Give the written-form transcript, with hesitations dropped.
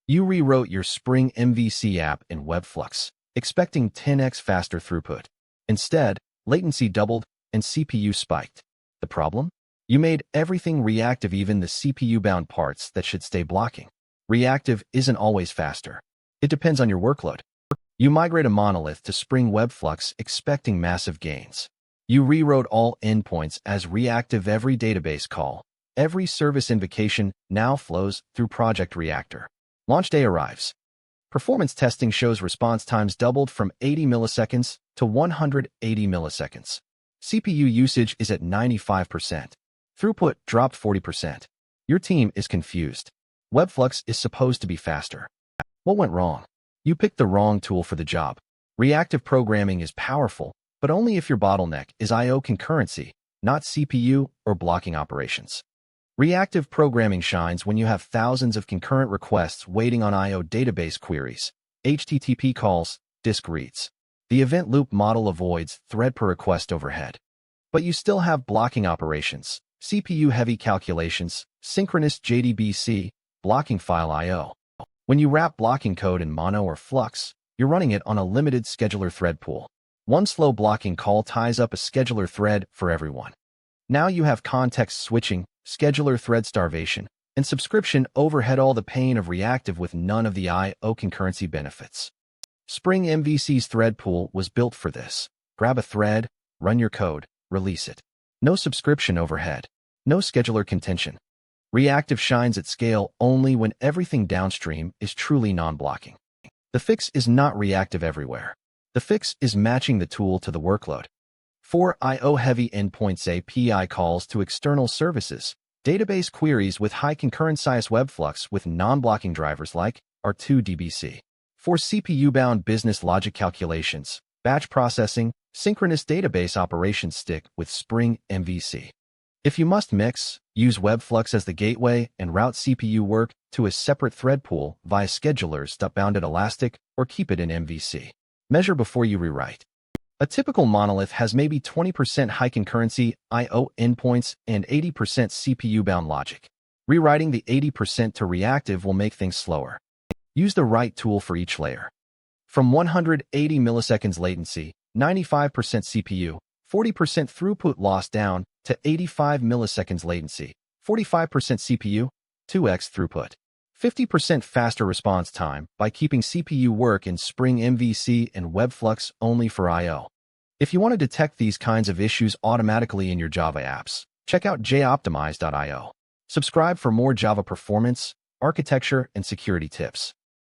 You rewrote your Spring MVC app in WebFlux, expecting 10x faster throughput. Instead, latency doubled and CPU spiked. The problem? You made everything reactive, even the CPU-bound parts that should stay blocking. Reactive isn't always faster. It depends on your workload. You migrate a monolith to Spring WebFlux expecting massive gains. You rewrote all endpoints as reactive. Every database call, every service invocation now flows through Project Reactor. Launch day arrives. Performance testing shows response times doubled from 80 milliseconds to 180 milliseconds. CPU usage is at 95%. Throughput dropped 40%. Your team is confused. WebFlux is supposed to be faster. What went wrong? You picked the wrong tool for the job. Reactive programming is powerful, but only if your bottleneck is I/O concurrency, not CPU or blocking operations. Reactive programming shines when you have thousands of concurrent requests waiting on I/O database queries, HTTP calls, disk reads. The event loop model avoids thread per request overhead. But you still have blocking operations, CPU-heavy calculations, synchronous JDBC, blocking file I/O. When you wrap blocking code in Mono or Flux, you're running it on a limited scheduler thread pool. One slow blocking call ties up a scheduler thread for everyone. Now you have context switching, scheduler thread starvation, and subscription overhead, all the pain of reactive with none of the I/O concurrency benefits. Spring MVC's thread pool was built for this. Grab a thread, run your code, release it. No subscription overhead. No scheduler contention. Reactive shines at scale only when everything downstream is truly non-blocking. The fix is not reactive everywhere. The fix is matching the tool to the workload. For I/O-heavy endpoints, API calls to external services, database queries with high concurrency WebFlux with non-blocking drivers like R2DBC. For CPU-bound business logic calculations, batch processing, synchronous database operations stick with Spring MVC. If you must mix, use WebFlux as the gateway and route CPU work to a separate thread pool via schedulers that bound at Elastic or keep it in MVC. Measure before you rewrite. A typical monolith has maybe 20% high concurrency I/O endpoints and 80% CPU-bound logic. Rewriting the 80% to reactive will make things slower. Use the right tool for each layer. From 180 milliseconds latency, 95% CPU, 40% throughput loss down to 85 milliseconds latency, 45% CPU, 2x throughput. 50% faster response time by keeping CPU work in Spring MVC and WebFlux only for I/O. If you want to detect these kinds of issues automatically in your Java apps, check out joptimize.io. Subscribe for more Java performance, architecture, and security tips.